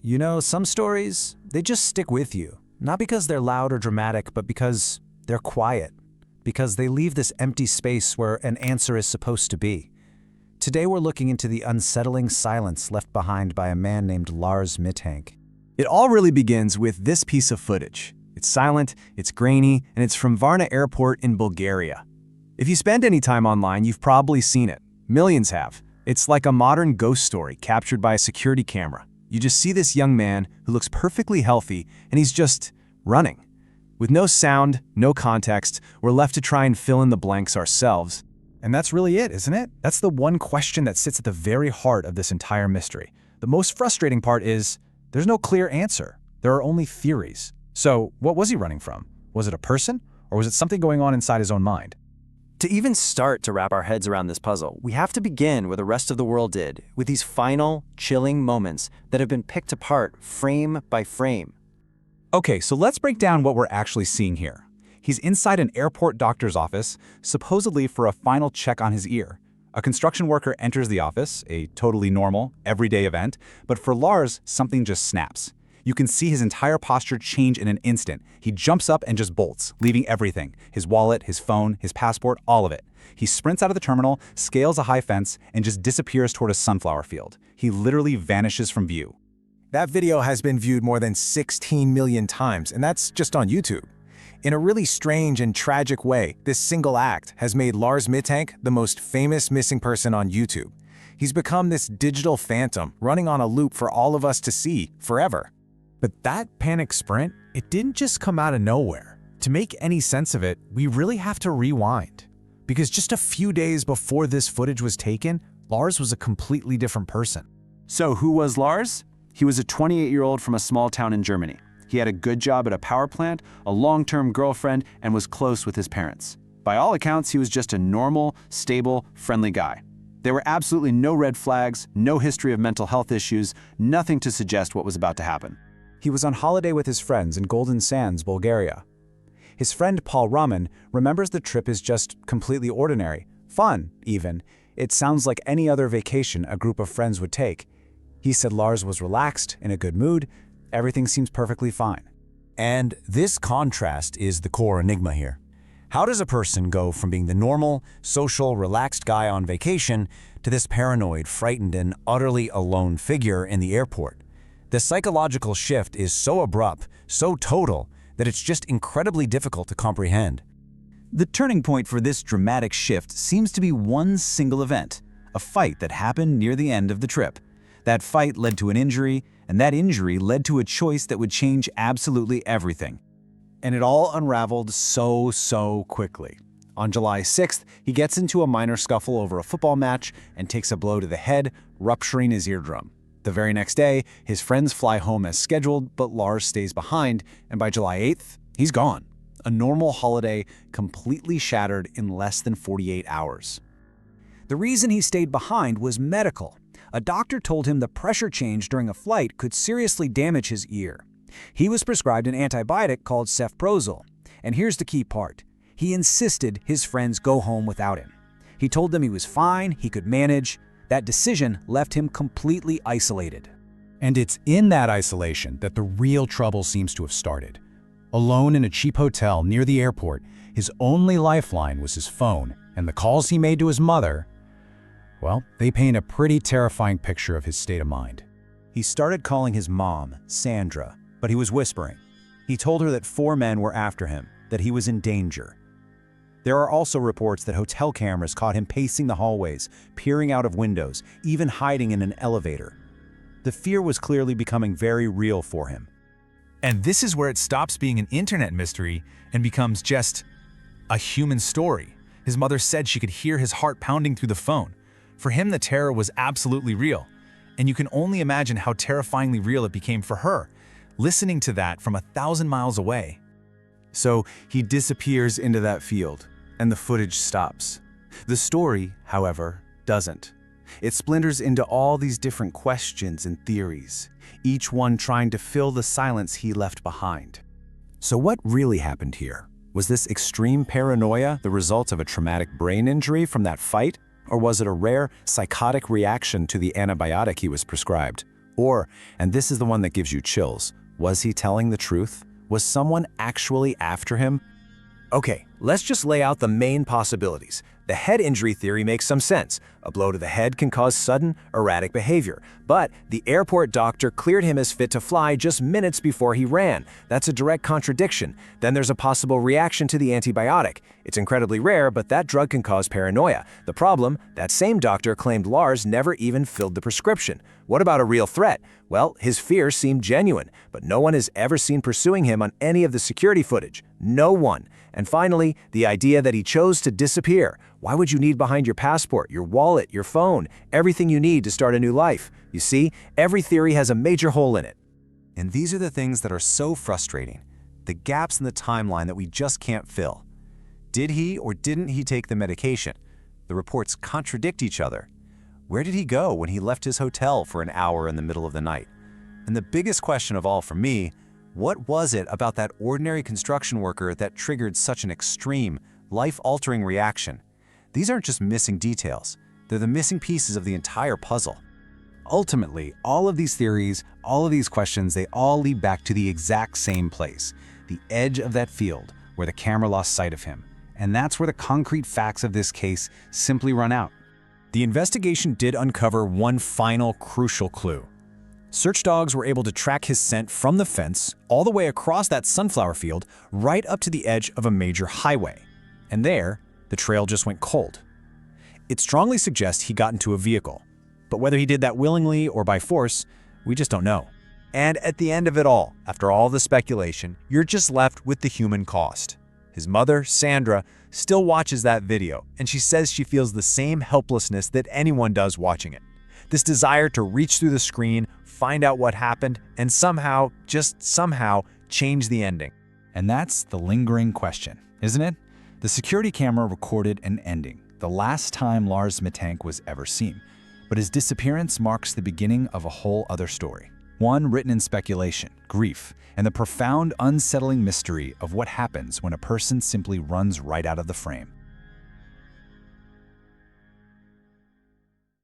You know, some stories, they just stick with you. Not because they're loud or dramatic, but because they're quiet. Because they leave this empty space where an answer is supposed to be. Today we're looking into the unsettling silence left behind by a man named Lars Mittank. It all really begins with this piece of footage. It's silent, it's grainy, and it's from Varna airport in Bulgaria. If you spend any time online, you've probably seen it. Millions have. It's like a modern ghost story captured by a security camera. You just see this young man who looks perfectly healthy, and he's just running. With no sound, no context, we're left to try and fill in the blanks ourselves. And that's really it, isn't it? That's the one question that sits at the very heart of this entire mystery. The most frustrating part is there's no clear answer. There are only theories. So what was he running from? Was it a person, or was it something going on inside his own mind? To even start to wrap our heads around this puzzle, we have to begin where the rest of the world did, with these final, chilling moments that have been picked apart frame by frame. Okay, so let's break down what we're actually seeing here. He's inside an airport doctor's office, supposedly for a final check on his ear. A construction worker enters the office, a totally normal, everyday event, but for Lars, something just snaps. You can see his entire posture change in an instant. He jumps up and just bolts, leaving everything. His wallet, his phone, his passport, all of it. He sprints out of the terminal, scales a high fence, and just disappears toward a sunflower field. He literally vanishes from view. That video has been viewed more than 16 million times, and that's just on YouTube. In a really strange and tragic way, this single act has made Lars Mittank the most famous missing person on YouTube. He's become this digital phantom running on a loop for all of us to see forever. But that panic sprint, it didn't just come out of nowhere. To make any sense of it, we really have to rewind. Because just a few days before this footage was taken, Lars was a completely different person. So who was Lars? He was a 28-year-old from a small town in Germany. He had a good job at a power plant, a long-term girlfriend, and was close with his parents. By all accounts, he was just a normal, stable, friendly guy. There were absolutely no red flags, no history of mental health issues, nothing to suggest what was about to happen. He was on holiday with his friends in Golden Sands, Bulgaria. His friend Paul Raman remembers the trip is just completely ordinary, fun even. It sounds like any other vacation a group of friends would take. He said Lars was relaxed, in a good mood, everything seems perfectly fine. And this contrast is the core enigma here. How does a person go from being the normal, social, relaxed guy on vacation to this paranoid, frightened, and utterly alone figure in the airport? The psychological shift is so abrupt, so total, that it's just incredibly difficult to comprehend. The turning point for this dramatic shift seems to be one single event, a fight that happened near the end of the trip. That fight led to an injury, and that injury led to a choice that would change absolutely everything. And it all unraveled so quickly. On July 6th, he gets into a minor scuffle over a football match and takes a blow to the head, rupturing his eardrum. The very next day, his friends fly home as scheduled, but Lars stays behind, and by July 8th, he's gone. A normal holiday completely shattered in less than 48 hours. The reason he stayed behind was medical. A doctor told him the pressure change during a flight could seriously damage his ear. He was prescribed an antibiotic called cefprozil. And here's the key part. He insisted his friends go home without him. He told them he was fine, he could manage. That decision left him completely isolated. And it's in that isolation that the real trouble seems to have started. Alone in a cheap hotel near the airport, his only lifeline was his phone, and the calls he made to his mother, well, they paint a pretty terrifying picture of his state of mind. He started calling his mom, Sandra, but he was whispering. He told her that 4 men were after him, that he was in danger. There are also reports that hotel cameras caught him pacing the hallways, peering out of windows, even hiding in an elevator. The fear was clearly becoming very real for him. And this is where it stops being an internet mystery and becomes just a human story. His mother said she could hear his heart pounding through the phone. For him, the terror was absolutely real. And you can only imagine how terrifyingly real it became for her, listening to that from 1,000 miles away. So he disappears into that field, and the footage stops. The story, however, doesn't. It splinters into all these different questions and theories, each one trying to fill the silence he left behind. So what really happened here? Was this extreme paranoia the result of a traumatic brain injury from that fight? Or was it a rare, psychotic reaction to the antibiotic he was prescribed? Or, and this is the one that gives you chills, was he telling the truth? Was someone actually after him? Okay, let's just lay out the main possibilities. The head injury theory makes some sense. A blow to the head can cause sudden, erratic behavior. But the airport doctor cleared him as fit to fly just minutes before he ran. That's a direct contradiction. Then there's a possible reaction to the antibiotic. It's incredibly rare, but that drug can cause paranoia. The problem, that same doctor claimed Lars never even filled the prescription. What about a real threat? Well, his fears seem genuine, but no one is ever seen pursuing him on any of the security footage. No one. And finally, the idea that he chose to disappear. Why would you need behind your passport, your wallet, your phone, everything you need to start a new life? You see, every theory has a major hole in it. And these are the things that are so frustrating, the gaps in the timeline that we just can't fill. Did he or didn't he take the medication? The reports contradict each other. Where did he go when he left his hotel for an hour in the middle of the night? And the biggest question of all for me, what was it about that ordinary construction worker that triggered such an extreme, life-altering reaction? These aren't just missing details. They're the missing pieces of the entire puzzle. Ultimately, all of these theories, all of these questions, they all lead back to the exact same place, the edge of that field where the camera lost sight of him. And that's where the concrete facts of this case simply run out. The investigation did uncover one final crucial clue. Search dogs were able to track his scent from the fence all the way across that sunflower field right up to the edge of a major highway. And there, the trail just went cold. It strongly suggests he got into a vehicle, but whether he did that willingly or by force, we just don't know. And at the end of it all, after all the speculation, you're just left with the human cost. His mother, Sandra, still watches that video, and she says she feels the same helplessness that anyone does watching it. This desire to reach through the screen, find out what happened, and somehow, just somehow, change the ending. And that's the lingering question, isn't it? The security camera recorded an ending, the last time Lars Mittank was ever seen. But his disappearance marks the beginning of a whole other story. One written in speculation, grief, and the profound, unsettling mystery of what happens when a person simply runs right out of the frame.